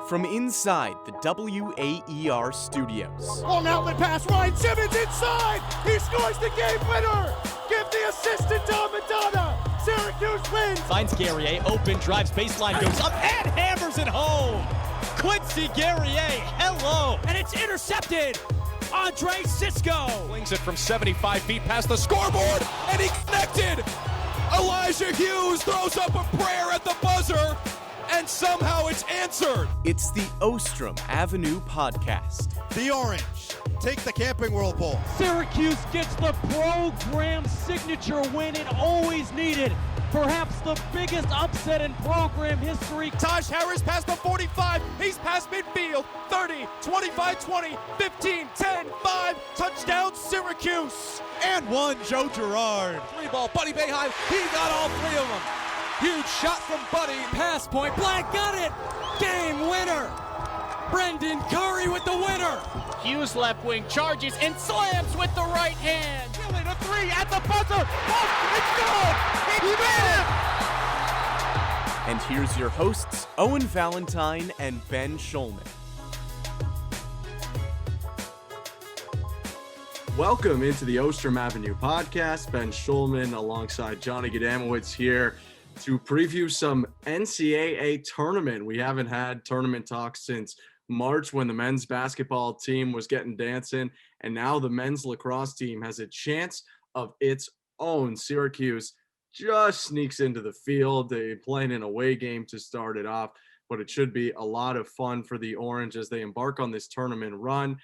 From inside the WAER studios. Long outlet pass, Ryan Simmons inside! He scores the game winner! Give the assist to Don Madonna! Syracuse wins! Finds Garrier, open, drives baseline, goes up, and hammers it home! Quincy Garrier, hello! And it's intercepted! Andre Cisco! Flings it from 75 feet past the scoreboard, and he connected! Elijah Hughes throws up a prayer at the buzzer, and somehow it's answered. It's the Ostrom Avenue Podcast. The Orange take the Camping World Bowl. Syracuse gets the program signature win it always needed. Perhaps the biggest upset in program history. Taj Harris past the 45. He's past midfield. 30, 25, 20, 15, 10, 5. Touchdown, Syracuse. And one, Joe Girard. Three ball, Buddy Boeheim. He got all three of them. Huge shot from Buddy. Pass point, Black got it. Game winner. Brendan Curry with the winner. Hughes left wing charges and slams with the right hand. Killing a three at the buzzer. Oh, it's good. He made it. And here's your hosts, Owen Valentine and Ben Shulman. Welcome into the Ostrom Avenue Podcast. Ben Shulman alongside Johnny Gadamowitz here to preview some NCAA tournament. We haven't had tournament talks since March when the men's basketball team was getting dancing, and now the men's lacrosse team has a chance of its own. Syracuse just sneaks into the field. They playing an away game to start it off, but it should be a lot of fun for the Orange as they embark on this tournament run.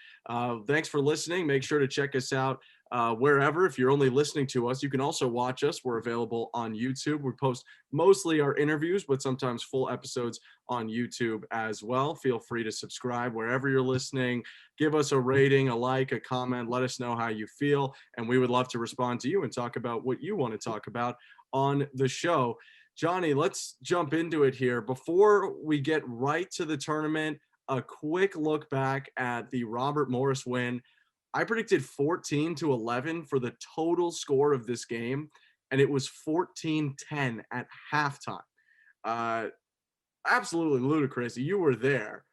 Thanks for listening. Make sure to check us out wherever. If you're only listening to us, you can also watch us. We're available on YouTube. We post mostly our interviews, but sometimes full episodes on YouTube as well. Feel free to subscribe wherever you're listening. Give us a rating, a like, a comment. Let us know how you feel, and we would love to respond to you and talk about what you want to talk about on the show. Johnny, let's jump into it here. Before we get right to the tournament, a quick look back at the Robert Morris win. I predicted 14-11 for the total score of this game, and it was 14-10 at halftime. Absolutely ludicrous. You were there.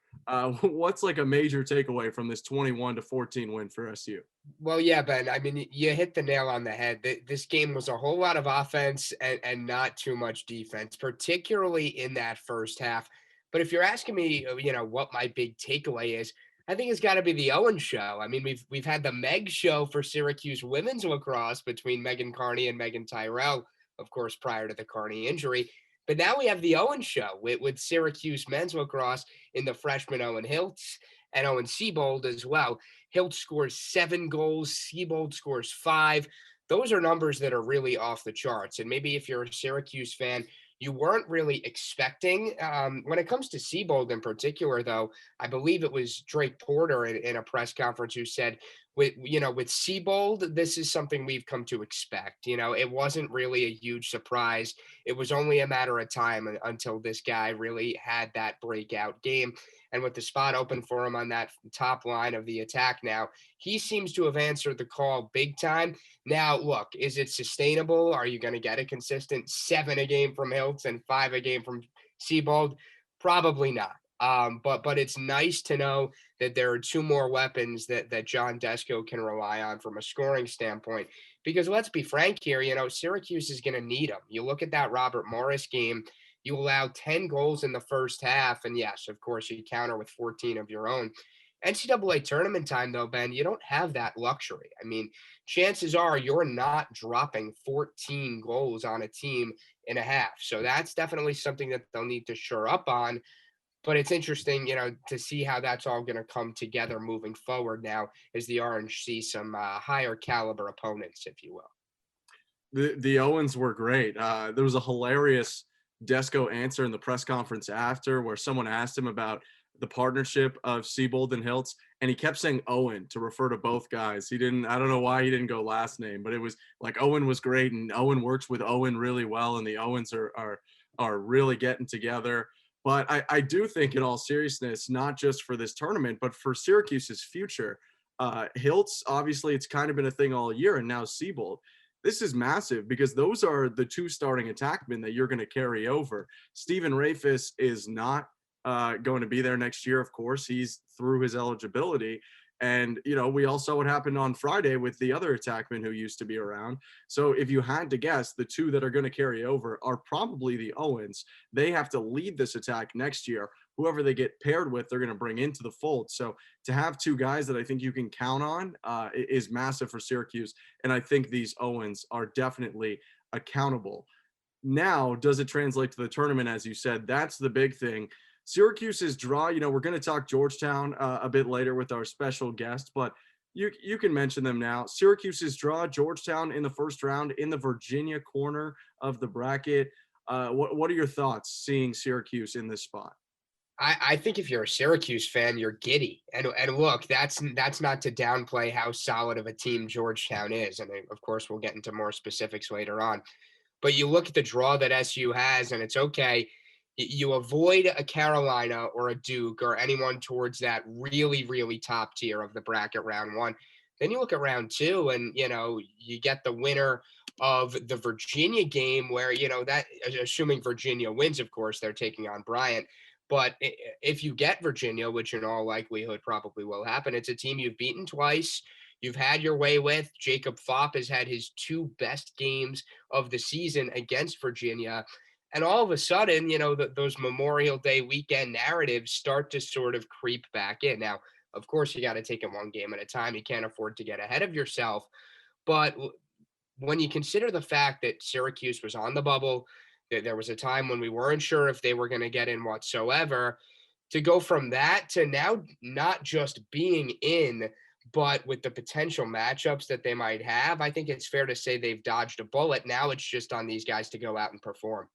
What's like a major takeaway from this 21-14 win for SU? Well, yeah, Ben, I mean, you hit the nail on the head. This game was a whole lot of offense and not too much defense, particularly in that first half. But if you're asking me, what my big takeaway is, I think it's got to be the Owen show. I mean, we've had the Meg show for Syracuse women's lacrosse between Megan Carney and Megan Tyrell, of course, prior to the Carney injury. But now we have the Owen show with Syracuse men's lacrosse in the freshman Owen Hiltz and Owen Seabold as well. Hiltz scores 7 goals. Seabold scores 5. Those are numbers that are really off the charts. And maybe if you're a Syracuse fan, you weren't really expecting. When it comes to Seabold in particular, though, I believe it was Drake Porter in a press conference who said, with Seabold, this is something we've come to expect. It wasn't really a huge surprise. It was only a matter of time until this guy really had that breakout game. And with the spot open for him on that top line of the attack now, he seems to have answered the call big time. Now, look, is it sustainable? Are you going to get a consistent 7 a game from Hiltz and 5 a game from Seabold? Probably not. But it's nice to know that there are 2 more weapons that John Desko can rely on from a scoring standpoint. Because let's be frank here, Syracuse is going to need them. You look at that Robert Morris game, you allow 10 goals in the first half, and yes, of course, you counter with 14 of your own. NCAA tournament time, though, Ben, you don't have that luxury. I mean, chances are you're not dropping 14 goals on a team in a half. So that's definitely something that they'll need to shore up on. But it's interesting, to see how that's all going to come together moving forward now as the Orange see some higher caliber opponents, if you will. The Owens were great. There was a hilarious Desko answer in the press conference after where someone asked him about the partnership of Seabold and Hiltz, and he kept saying Owen to refer to both guys. I don't know why he didn't go last name, but it was like Owen was great, and Owen works with Owen really well, and the Owens are really getting together. But I do think, in all seriousness, not just for this tournament, but for Syracuse's future, Hiltz, obviously it's kind of been a thing all year, and now Seabold. This is massive because those are the 2 starting attackmen that you're going to carry over. Stephen Rafis is not going to be there next year. Of course, he's through his eligibility. And, we all saw what happened on Friday with the other attackman who used to be around. So if you had to guess, the two that are going to carry over are probably the Owens. They have to lead this attack next year. Whoever they get paired with, they're going to bring into the fold. So to have two guys that I think you can count on is massive for Syracuse. And I think these Owens are definitely accountable. Now, does it translate to the tournament? As you said, that's the big thing. Syracuse's draw, we're going to talk Georgetown a bit later with our special guest, but you can mention them now. Syracuse's draw, Georgetown in the first round in the Virginia corner of the bracket. What are your thoughts seeing Syracuse in this spot? I think if you're a Syracuse fan, you're giddy. And look, that's not to downplay how solid of a team Georgetown is. And of course, we'll get into more specifics later on. But you look at the draw that SU has, and it's okay. You avoid a Carolina or a Duke or anyone towards that really, really top tier of the bracket round one. Then you look at round two and, you get the winner of the Virginia game where, that assuming Virginia wins, of course, they're taking on Bryant. But if you get Virginia, which in all likelihood probably will happen, it's a team you've beaten twice. You've had your way with. Jacob Fopp has had his two best games of the season against Virginia. And all of a sudden, those Memorial Day weekend narratives start to sort of creep back in. Now, of course, you got to take it one game at a time. You can't afford to get ahead of yourself. But when you consider the fact that Syracuse was on the bubble, that there was a time when we weren't sure if they were going to get in whatsoever, to go from that to now not just being in, but with the potential matchups that they might have, I think it's fair to say they've dodged a bullet. Now it's just on these guys to go out and perform.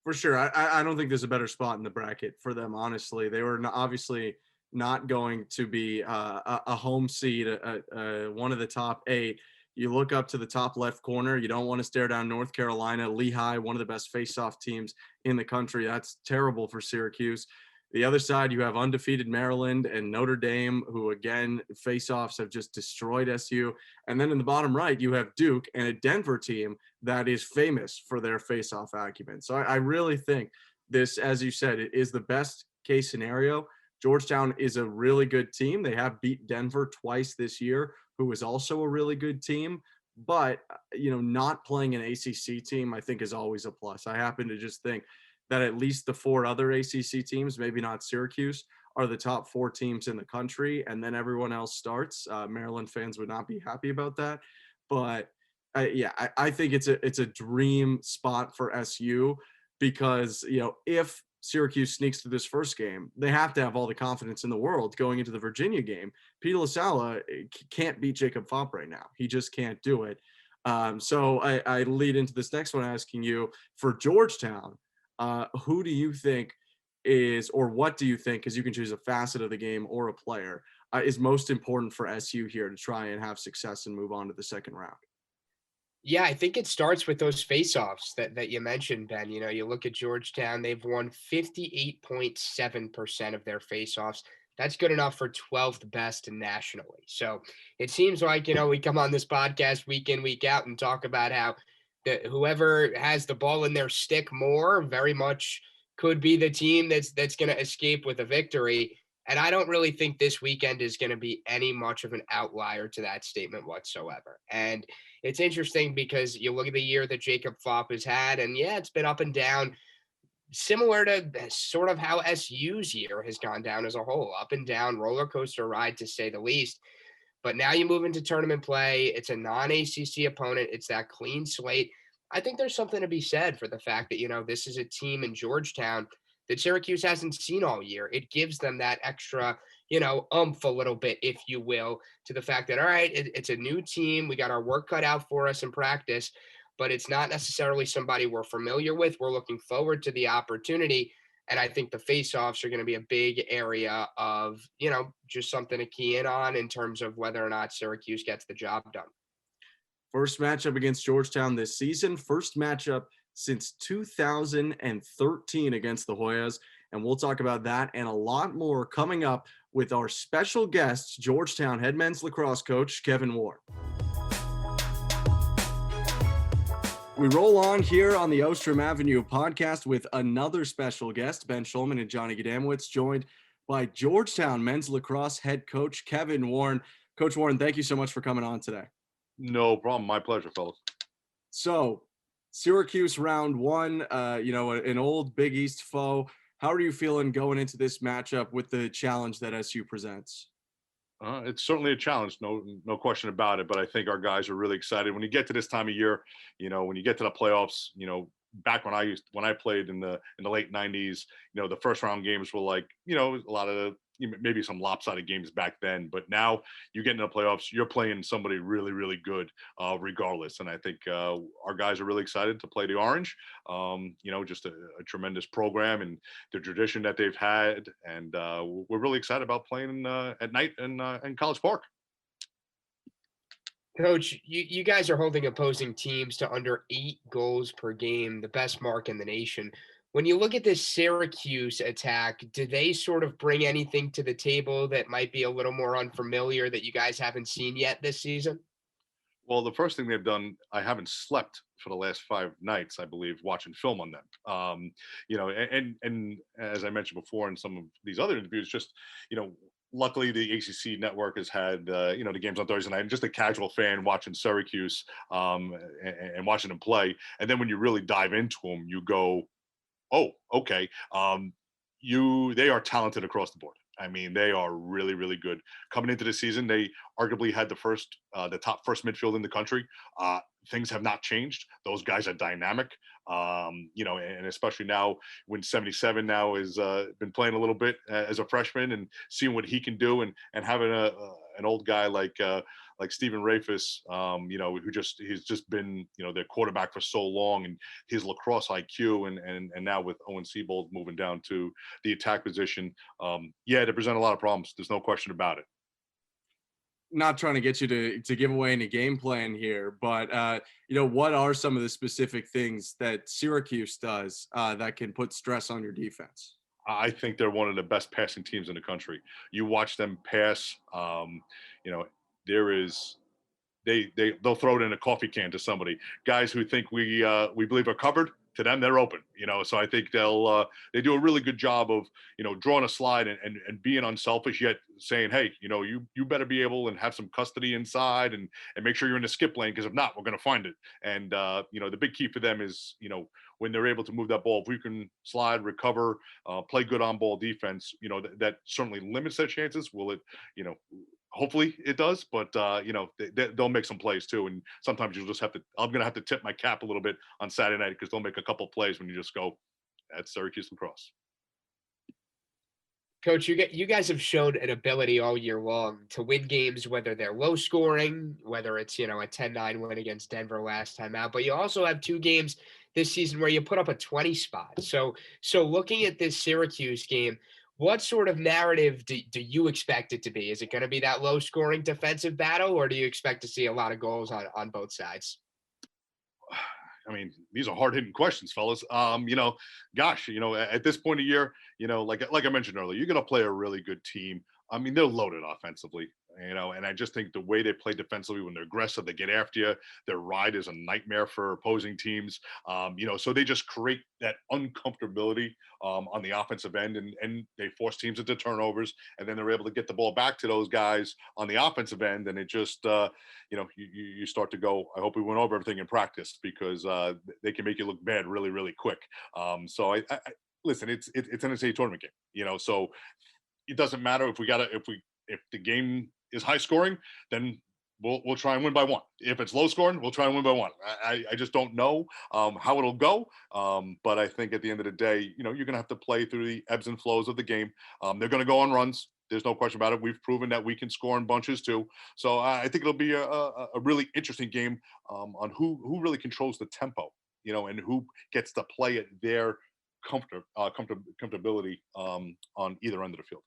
For sure. I don't think there's a better spot in the bracket for them, honestly. They were obviously not going to be a home seed, one of the top 8. You look up to the top left corner. You don't want to stare down North Carolina. Lehigh, one of the best face-off teams in the country. That's terrible for Syracuse. The other side, you have undefeated Maryland and Notre Dame, who, again, face-offs have just destroyed SU. And then in the bottom right, you have Duke and a Denver team that is famous for their face-off acumen. So I really think this, as you said, it is the best case scenario. Georgetown is a really good team. They have beat Denver twice this year, who is also a really good team. But, not playing an ACC team, I think, is always a plus. I happen to just think that at least the 4 other ACC teams, maybe not Syracuse, are the top 4 teams in the country, and then everyone else starts. Maryland fans would not be happy about that. But, I think it's a dream spot for SU because, if Syracuse sneaks to this first game, they have to have all the confidence in the world going into the Virginia game. Pete LaSalla can't beat Jacob Fopp right now. He just can't do it. So I lead into this next one asking you, for Georgetown, who do you think is, or what do you think, because you can choose a facet of the game or a player, is most important for SU here to try and have success and move on to the second round? Yeah, I think it starts with those face-offs that you mentioned, Ben. You look at Georgetown, they've won 58.7% of their face-offs. That's good enough for 12th best nationally. So it seems like, we come on this podcast week in, week out and talk about how whoever has the ball in their stick more very much could be the team that's going to escape with a victory. And I don't really think this weekend is going to be any much of an outlier to that statement whatsoever. And it's interesting because you look at the year that Jacob Fopp has had, and it's been up and down, similar to sort of how SU's year has gone down as a whole, up and down, roller coaster ride to say the least. But now you move into tournament play. It's a non-ACC opponent. It's that clean slate. I think there's something to be said for the fact that, this is a team in Georgetown that Syracuse hasn't seen all year. It gives them that extra, oomph a little bit, if you will, to the fact that, all right, it's a new team. We got our work cut out for us in practice, but it's not necessarily somebody we're familiar with. We're looking forward to the opportunity. And I think the face-offs are going to be a big area of, just something to key in on in terms of whether or not Syracuse gets the job done. First matchup against Georgetown this season. First matchup since 2013 against the Hoyas. And we'll talk about that and a lot more coming up with our special guest, Georgetown head men's lacrosse coach, Kevin Warne. We roll on here on the Ostrom Avenue podcast with another special guest, Ben Shulman and Johnny Gadamowitz, joined by Georgetown men's lacrosse head coach Kevin Warne. Coach Warne, thank you so much for coming on today. No problem. My pleasure, fellas. So, Syracuse Round One, an old Big East foe. How are you feeling going into this matchup with the challenge that SU presents? It's certainly a challenge, no question about it. But I think our guys are really excited. When you get to this time of year, when you get to the playoffs, back when I played in the late '90s, the first round games were like, a lot of maybe some lopsided games back then. But now you get into the playoffs, you're playing somebody really, really good, regardless. And I think our guys are really excited to play the Orange. Just a tremendous program and the tradition that they've had, and we're really excited about playing at night in College Park. Coach, you guys are holding opposing teams to under 8 goals per game, the best mark in the nation. When you look at this Syracuse attack, do they sort of bring anything to the table that might be a little more unfamiliar that you guys haven't seen yet this season? Well, the first thing they've done, I haven't slept for the last 5 nights, I believe, watching film on them. And as I mentioned before in some of these other interviews, just, luckily the ACC network has had, the games on Thursday night, and just a casual fan watching Syracuse and watching them play. And then when you really dive into them, you go, oh, okay. They are talented across the board. I mean, they are really, really good. Coming into the season, they arguably had the top first midfield in the country. Things have not changed. Those guys are dynamic. And especially now when 77 now has been playing a little bit as a freshman and seeing what he can do, and having an old guy like Stephen Rafus, he's just been, their quarterback for so long, and his lacrosse IQ, and now with Owen Mcelroy moving down to the attack position, they present a lot of problems. There's no question about it. Not trying to get you to give away any game plan here, but what are some of the specific things that Syracuse does that can put stress on your defense? I think they're one of the best passing teams in the country. You watch them pass, they'll throw it in a coffee can to somebody. Guys who think we believe are covered, to them they're open. So I think they do a really good job of drawing a slide and being unselfish, yet saying, hey, you better be able and have some custody inside and make sure you're in the skip lane, because if not, we're going to find it. And the big key for them is when they're able to move that ball, if we can slide, recover, play good on ball defense, that certainly limits their chances. Will it, hopefully it does, but they'll make some plays too. And sometimes you'll just I'm going to have to tip my cap a little bit on Saturday night, because they'll make a couple plays when you just go, that's Syracuse lacrosse. Coach, you guys have shown an ability all year long to win games, whether they're low scoring, whether it's, a 10-9 win against Denver last time out, but you also have 2 games this season where you put up a 20 spot. So looking at this Syracuse game, what sort of narrative do you expect it to be? Is it going to be that low scoring defensive battle, or do you expect to see a lot of goals on both sides? I mean, these are hard-hitting questions, fellas. At this point of year, like I mentioned earlier, you're going to play a really good team. I mean, they're loaded offensively, and I just think the way they play defensively, when they're aggressive, they get after you. Their ride is a nightmare for opposing teams. So they just create that uncomfortability on the offensive end, and they force teams into turnovers, and then they're able to get the ball back to those guys on the offensive end, and it just, you start to go, I hope we went over everything in practice, because they can make you look bad really, really quick. So I listen, it's an NCAA tournament game, so it doesn't matter if the game is high scoring, then we'll try and win by 1. If it's low scoring, we'll try and win by 1. I just don't know how it'll go. But I think at the end of the day, you're going to have to play through the ebbs and flows of the game. They're going to go on runs. There's no question about it. We've proven that we can score in bunches too. So I think it'll be a really interesting game on who really controls the tempo, and who gets to play at their comfortability on either end of the field.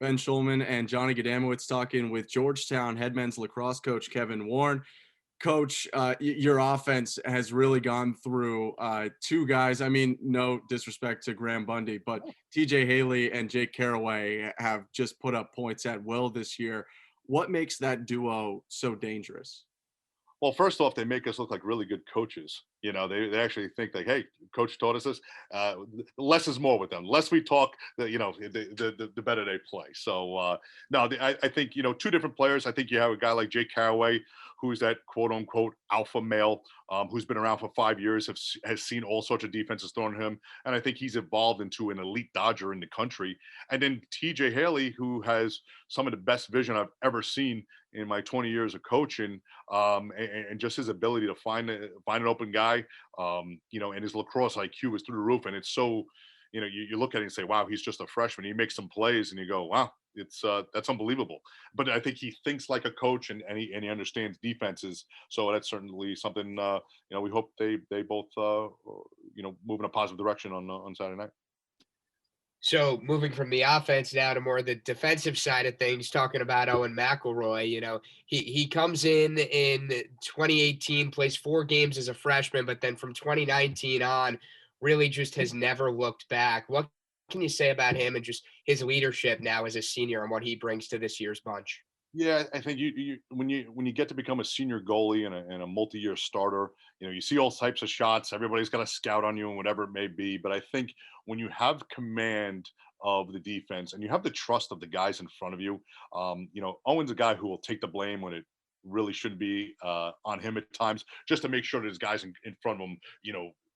Ben Shulman and Johnny Gadamowitz talking with Georgetown head men's lacrosse coach Kevin Warne. Coach, your offense has really gone through 2 guys. I mean, no disrespect to Graham Bundy, but TJ Haley and Jake Carraway have just put up points at will this year. What makes that duo so dangerous? Well, first off, they make us look like really good coaches. You know, they actually think like, hey, coach taught us this. Less is more with them. Less we talk, the better they play. So no, I think, two different players. I think you have a guy like Jake Carraway, who's that quote unquote alpha male, who's been around for 5 years, has seen all sorts of defenses thrown at him. And I think he's evolved into an elite Dodger in the country. And then TJ Haley, who has some of the best vision I've ever seen in my 20 years of coaching, and just his ability to find an open guy, and his lacrosse IQ is through the roof. And it's so, you look at it and say, wow, he's just a freshman. He makes some plays and you go, wow, that's unbelievable. But I think he thinks like a coach, and he understands defenses. So that's certainly something, we hope they both, move in a positive direction on Saturday night. So moving from the offense now to more the defensive side of things, talking about Owen Mcelroy, he comes in 2018, plays 4 games as a freshman, but then from 2019 on, really just has never looked back. What can you say about him and just his leadership now as a senior and what he brings to this year's bunch? Yeah, I think when you get to become a senior goalie and a multi-year starter, you see all types of shots. Everybody's got a scout on you and whatever it may be. But I think when you have command of the defense and you have the trust of the guys in front of you, Owen's a guy who will take the blame when it really shouldn't be on him at times, just to make sure that his guys in front of him,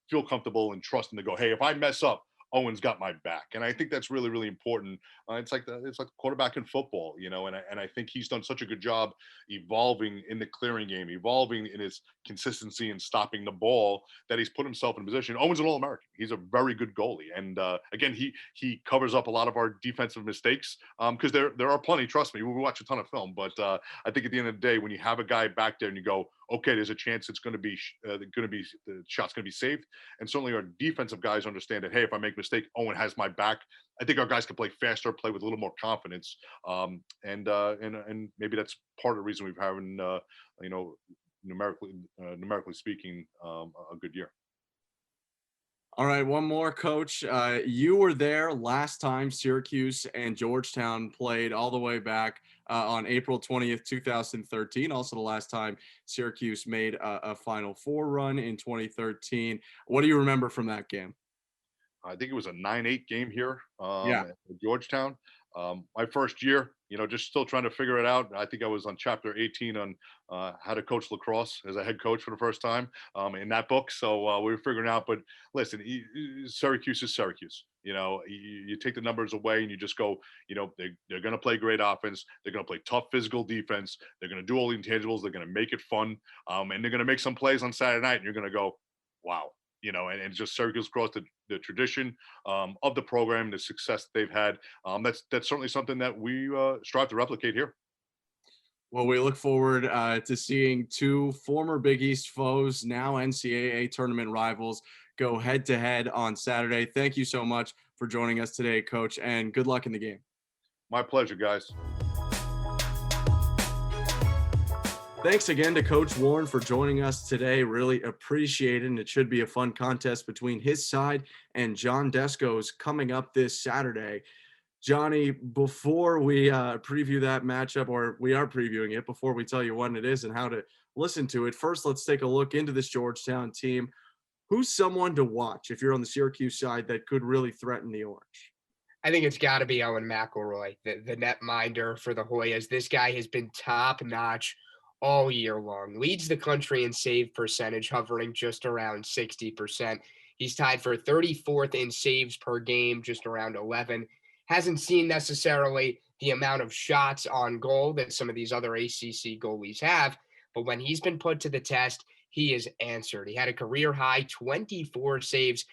feel comfortable and trust him to go, hey, if I mess up, Owen's got my back. And I think that's really, really important. It's like the quarterback in football, and I think he's done such a good job evolving in the clearing game, evolving in his consistency and stopping the ball, that he's put himself in a position. Owen's an All-American. He's a very good goalie. And again, he covers up a lot of our defensive mistakes, because there are plenty, trust me, we watch a ton of film. But I think at the end of the day, when you have a guy back there and you go, okay, there's a chance it's going to be the shot's going to be saved. And certainly our defensive guys understand that, hey, if I make a mistake, Owen has my back. I think our guys can play faster, play with a little more confidence. And maybe that's part of the reason we've having, numerically speaking, a good year. All right, one more, Coach. You were there last time Syracuse and Georgetown played, all the way back on April 20th, 2013. Also the last time Syracuse made a Final Four run in 2013. What do you remember from that game? I think it was a 9-8 game here at Georgetown. My first year, just still trying to figure it out. I think I was on chapter 18 on how to coach lacrosse as a head coach for the first time in that book. So we were figuring out. But listen, Syracuse is Syracuse. You take the numbers away and you just go, they're going to play great offense. They're going to play tough physical defense. They're going to do all the intangibles. They're going to make it fun. And they're going to make some plays on Saturday night. And you're going to go, wow. And just Syracuse across the tradition of the program, the success they've had. That's certainly something that we strive to replicate here. Well, we look forward to seeing 2 former Big East foes, now NCAA tournament rivals, go head-to-head on Saturday. Thank you so much for joining us today, Coach, and good luck in the game. My pleasure, guys. Thanks again to Coach Warne for joining us today. Really appreciate it. And it should be a fun contest between his side and John Desko's coming up this Saturday. Johnny, before we preview that matchup, or we are previewing it, before we tell you when it is and how to listen to it, first let's take a look into this Georgetown team. Who's someone to watch if you're on the Syracuse side that could really threaten the Orange? I think it's got to be Owen Mcelroy, the netminder for the Hoyas. This guy has been top-notch all year long, leads the country in save percentage, hovering just around 60%. He's tied for 34th in saves per game, just around 11. Hasn't seen necessarily the amount of shots on goal that some of these other ACC goalies have, but when he's been put to the test, he has answered. He had a career high 24 saves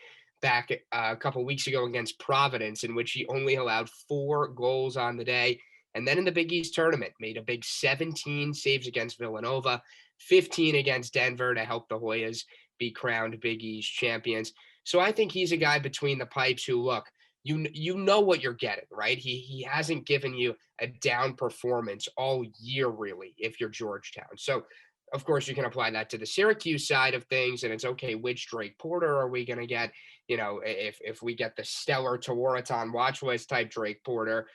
back a couple weeks ago against Providence, in which he only allowed 4 goals on the day. And then in the Big East tournament, made a big 17 saves against Villanova, 15 against Denver to help the Hoyas be crowned Big East champions. So I think he's a guy between the pipes who, look, you know what you're getting, right? He hasn't given you a down performance all year, really, if you're Georgetown. So, of course, you can apply that to the Syracuse side of things, and it's, okay, which Drake Porter are we going to get? If we get the stellar Tewaaraton Watchwest type Drake Porter,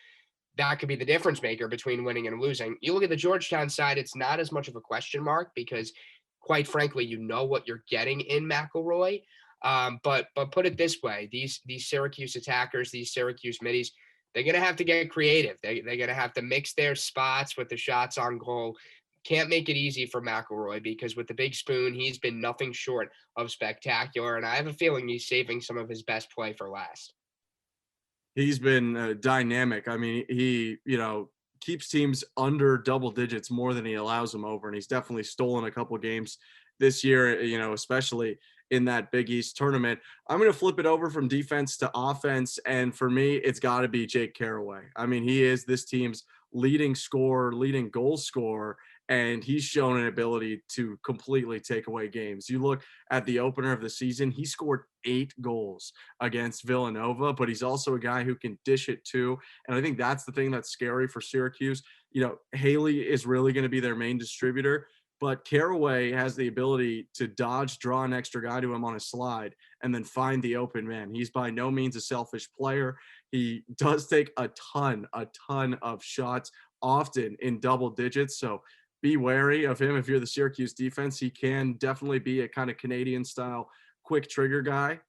that could be the difference maker between winning and losing. You look at the Georgetown side, it's not as much of a question mark because quite frankly, you know what you're getting in McElroy. But put it this way, these Syracuse attackers, these Syracuse middies, they're going to have to get creative. They're going to have to mix their spots with the shots on goal. Can't make it easy for McElroy, because with the big spoon, he's been nothing short of spectacular. And I have a feeling he's saving some of his best play for last. He's been dynamic. I mean, he, keeps teams under double digits more than he allows them over. And he's definitely stolen a couple games this year, especially in that Big East tournament. I'm going to flip it over from defense to offense. And for me, it's got to be Jake Carraway. I mean, he is this team's leading scorer, leading goal scorer, and he's shown an ability to completely take away games. You look at the opener of the season, he scored 8 goals against Villanova, but he's also a guy who can dish it too. And I think that's the thing that's scary for Syracuse. Haley is really going to be their main distributor, but Carraway has the ability to dodge, draw an extra guy to him on a slide, and then find the open man. He's by no means a selfish player. He does take a ton of shots, often in double digits. So be wary of him if you're the Syracuse defense. He can definitely be a kind of Canadian style quick trigger guy.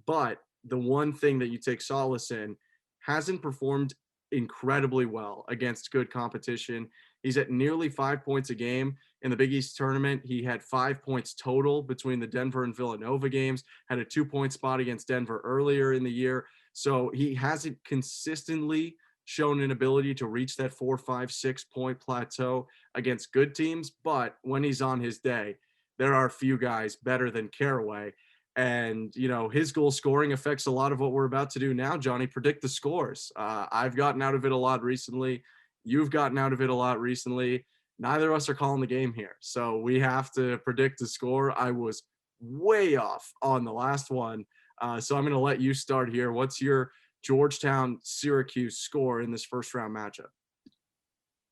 But the one thing that you take solace in, hasn't performed incredibly well against good competition. He's at nearly 5 points a game. In the Big East tournament, he had 5 points total between the Denver and Villanova games, had a 2-point spot against Denver earlier in the year. So he hasn't consistently shown an ability to reach that 4, 5, 6 point plateau against good teams. But when he's on his day, there are a few guys better than Carraway. And, his goal scoring affects a lot of what we're about to do now, Johnny. Predict the scores. I've gotten out of it a lot recently. You've gotten out of it a lot recently. Neither of us are calling the game here. So we have to predict the score. I was way off on the last one. So I'm going to let you start here. What's your Georgetown-Syracuse score in this first round matchup?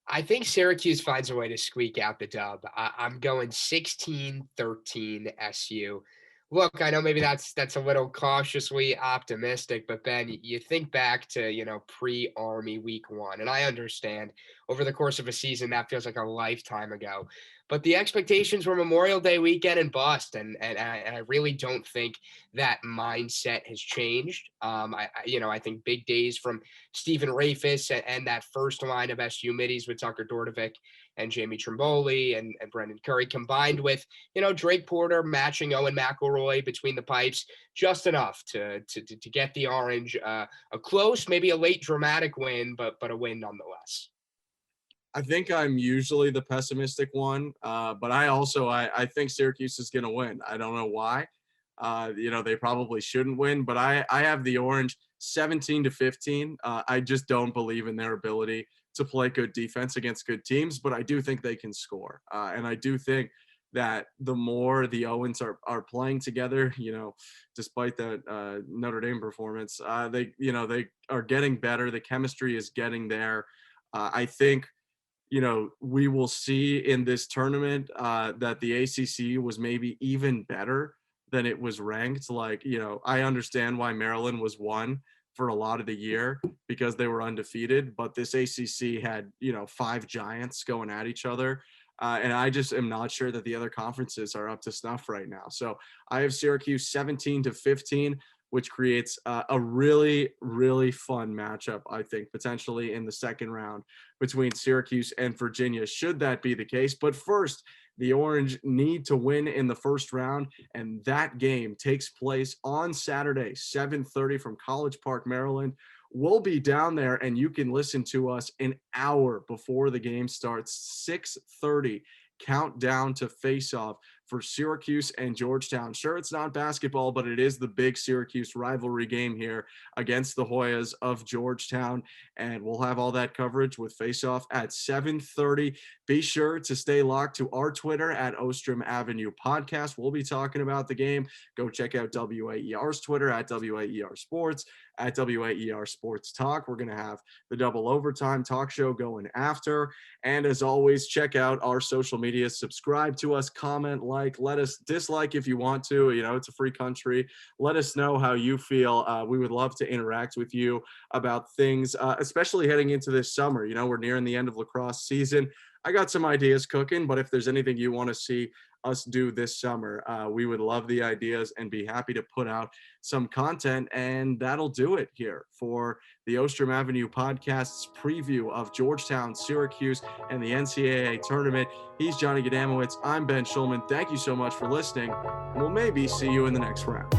I think Syracuse finds a way to squeak out the dub. I'm going 16-13 SU. Look, I know maybe that's a little cautiously optimistic, but Ben, you think back to, pre-Army week 1, and I understand over the course of a season, that feels like a lifetime ago, but the expectations were Memorial Day weekend and bust. And I really don't think that mindset has changed. I think big days from Stephen Rafis and that first line of SU middies with Tucker Dordovic and Jamie Trimboli and Brendan Curry, combined with, Drake Porter matching Owen McElroy between the pipes, just enough to get the Orange a close, maybe a late dramatic win, but a win nonetheless. I think I'm usually the pessimistic one, but I think Syracuse is going to win. I don't know why. They probably shouldn't win, but I have the Orange 17-15. I just don't believe in their ability to play good defense against good teams, but I do think they can score. And I do think that the more the Owens are playing together, despite that Notre Dame performance, they are getting better. The chemistry is getting there. I think, we will see in this tournament that the ACC was maybe even better than it was ranked. I understand why Maryland was 1 for a lot of the year because they were undefeated, but this ACC had, 5 giants going at each other. And I just am not sure that the other conferences are up to snuff right now. So I have Syracuse 17-15, which creates a really, really fun matchup, I think, potentially in the second round between Syracuse and Virginia, should that be the case. But first, the Orange need to win in the first round, and that game takes place on Saturday, 7:30 from College Park, Maryland. We'll be down there, and you can listen to us an hour before the game starts, 6:30, countdown to face-off for Syracuse and Georgetown. Sure, it's not basketball, but it is the big Syracuse rivalry game here against the Hoyas of Georgetown, and we'll have all that coverage with face-off at 7:30. Be sure to stay locked to our Twitter at Ostrom Avenue Podcast. We'll be talking about the game. Go check out WAER's Twitter at WAER Sports, at WAER Sports Talk. We're going to have the double overtime talk show going after. And as always, check out our social media. Subscribe to us, comment, like, let us dislike if you want to. It's a free country. Let us know how you feel. We would love to interact with you about things, especially heading into this summer. We're nearing the end of lacrosse season. I got some ideas cooking, but if there's anything you want to see us do this summer. We would love the ideas and be happy to put out some content, and that'll do it here for the Ostrom Avenue podcast's preview of Georgetown, Syracuse, and the NCAA tournament. He's Johnny Gadamowitz. I'm Ben Shulman. Thank you so much for listening, and we'll maybe see you in the next round.